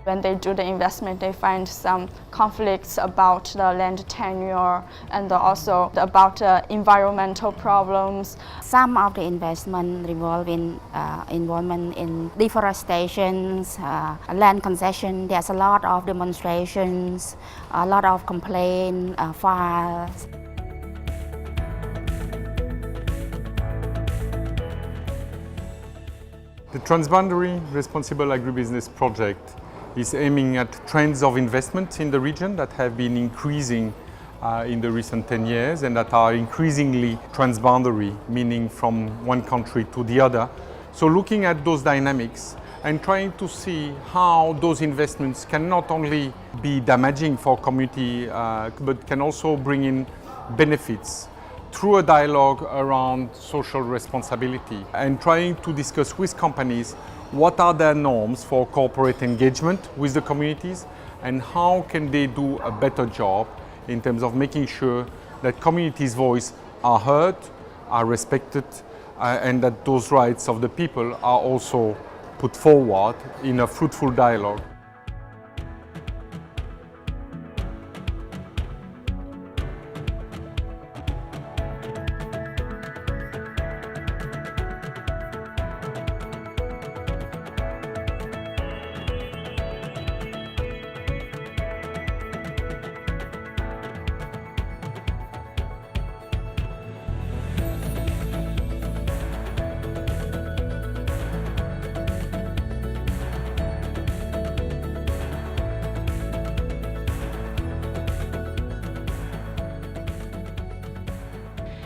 When they do the investment, they find some conflicts about the land tenure and also about environmental problems. Some of the investment revolve in involvement in deforestation, land concession. There's a lot of demonstrations, a lot of complaints, fires. The Transboundary Responsible Agribusiness project is aiming at trends of investment in the region that have been increasing in the recent 10 years and that are increasingly transboundary, meaning from one country to the other. So looking at those dynamics and trying to see how those investments can not only be damaging for community but can also bring in benefits through a dialogue around social responsibility and trying to discuss with companies what are their norms for corporate engagement with the communities and how can they do a better job in terms of making sure that communities' voice are heard, are respected, and that those rights of the people are also put forward in a fruitful dialogue.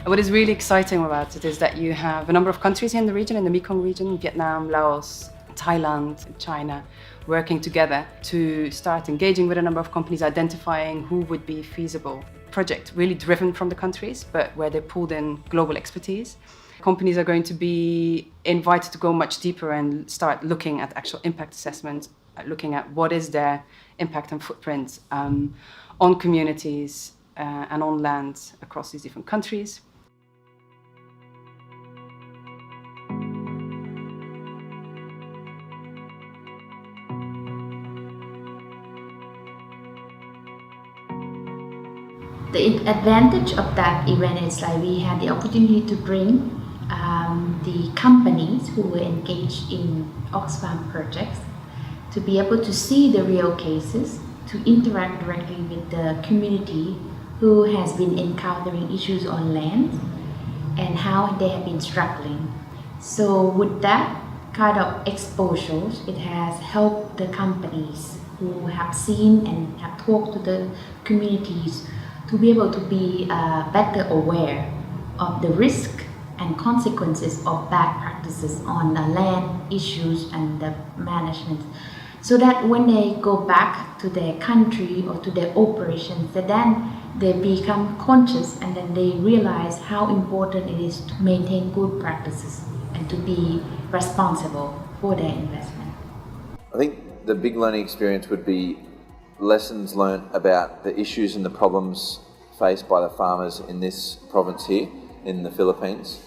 What is really exciting about it is that you have a number of countries in the region, in the Mekong region, Vietnam, Laos, Thailand, China, working together to start engaging with a number of companies, identifying who would be feasible. Project really driven from the countries, but where they pulled in global expertise. Companies are going to be invited to go much deeper and start looking at actual impact assessments, looking at what is their impact and footprint on communities and on land across these different countries. The advantage of that event is like we had the opportunity to bring the companies who were engaged in Oxfam projects to be able to see the real cases, to interact directly with the community who has been encountering issues on land and how they have been struggling. So with that kind of exposure, it has helped the companies who have seen and have talked to the communities to be able to be better aware of the risk and consequences of bad practices on the land issues and the management, so that when they go back to their country or to their operations, then they become conscious and then they realize how important it is to maintain good practices and to be responsible for their investment. I think the big learning experience would be lessons learnt about the issues and the problems faced by the farmers in this province here in the Philippines.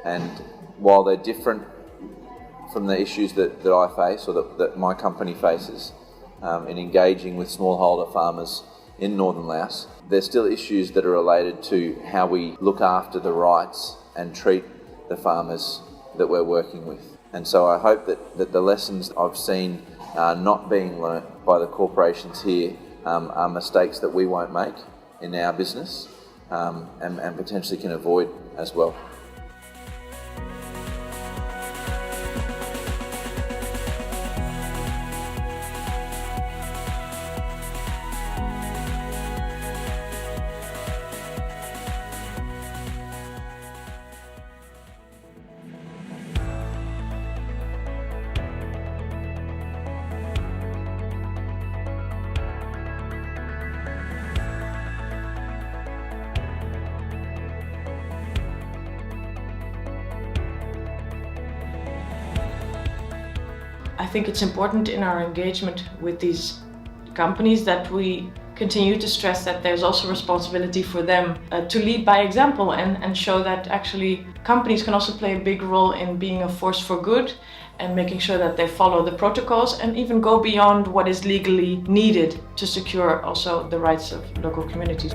And while they're different from the issues that I face or that my company faces in engaging with smallholder farmers in northern Laos, there's still issues that are related to how we look after the rights and treat the farmers that we're working with. And so I hope that the lessons I've seen not being learnt by the corporations here are mistakes that we won't make in our business and potentially can avoid as well. I think it's important in our engagement with these companies that we continue to stress that there's also responsibility for them to lead by example and show that actually companies can also play a big role in being a force for good and making sure that they follow the protocols and even go beyond what is legally needed to secure also the rights of local communities.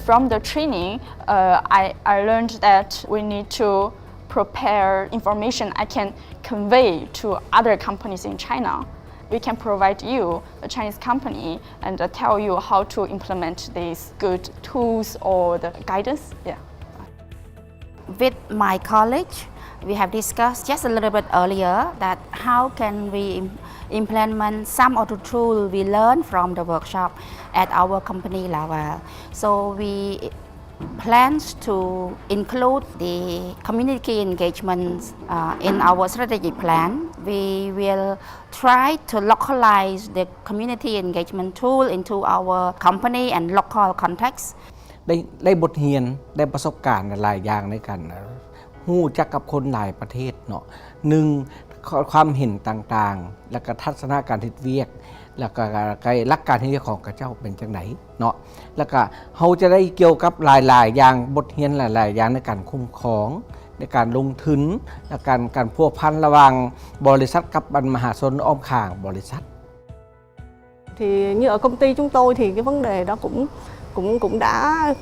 From the training, I learned that we need to prepare information I can convey to other companies in China. We can provide you, a Chinese company, and tell you how to implement these good tools or the guidance. Yeah. With my college, we have discussed just a little bit earlier that how can we implement some of the tools we learned from the workshop at our company LAWAL. So we plans to include the community engagement in our strategic plan. We will try to localize the community engagement tool into our company and local context. ได้บทเรียนได้ประสบการณ์หลายอย่างในกันฮู้จักกับคนหลายประเทศเนาะ1ความเห็นต่างๆแล้วก็ทัศนคการเฮ็ดเวียกแล้วก็หลักการเฮ็ดเวียกของกระเจ้าเป็นจังไดเนาะแล้วก็เฮาจะได้เกี่ยวกับหลายๆอย่างบทเรียนหลายๆอย่างในการคุ้มครองในการลงทุนและการพัวพันระหว่างบริษัทกับบรรมหาชนอ้อมข้างบริษัท Thì như ở công ty chúng tôi thì cái vấn đề đó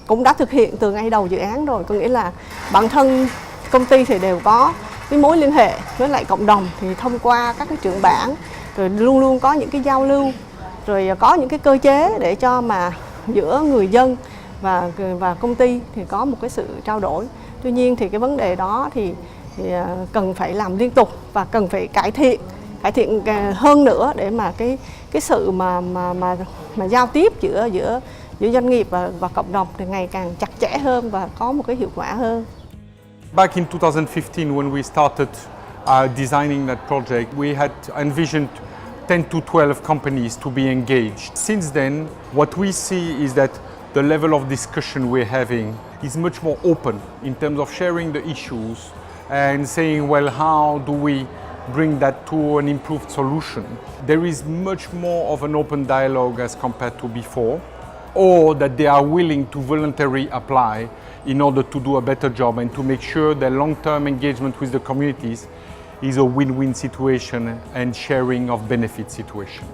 cũng đã thực hiện từ ngay đầu dự án rồi, có nghĩa là bản thân công ty thì đều có cái mối liên hệ với lại cộng đồng, thì thông qua các cái trưởng bản rồi luôn luôn có những cái giao lưu, rồi có những cái cơ chế để cho mà giữa người dân và công ty thì có một cái sự trao đổi. Tuy nhiên thì cái vấn đề đó thì cần phải làm liên tục và cần phải cải thiện hơn nữa để mà cái sự mà giao tiếp giữa doanh nghiệp và cộng đồng thì ngày càng chặt chẽ hơn và có một cái hiệu quả hơn. Back in 2015, when we started designing that project, we had envisioned 10 to 12 companies to be engaged. Since then, what we see is that the level of discussion we're having is much more open in terms of sharing the issues and saying, well, how do we bring that to an improved solution? There is much more of an open dialogue as compared to before, or that they are willing to voluntarily apply in order to do a better job and to make sure that long-term engagement with the communities is a win-win situation and sharing of benefit situation.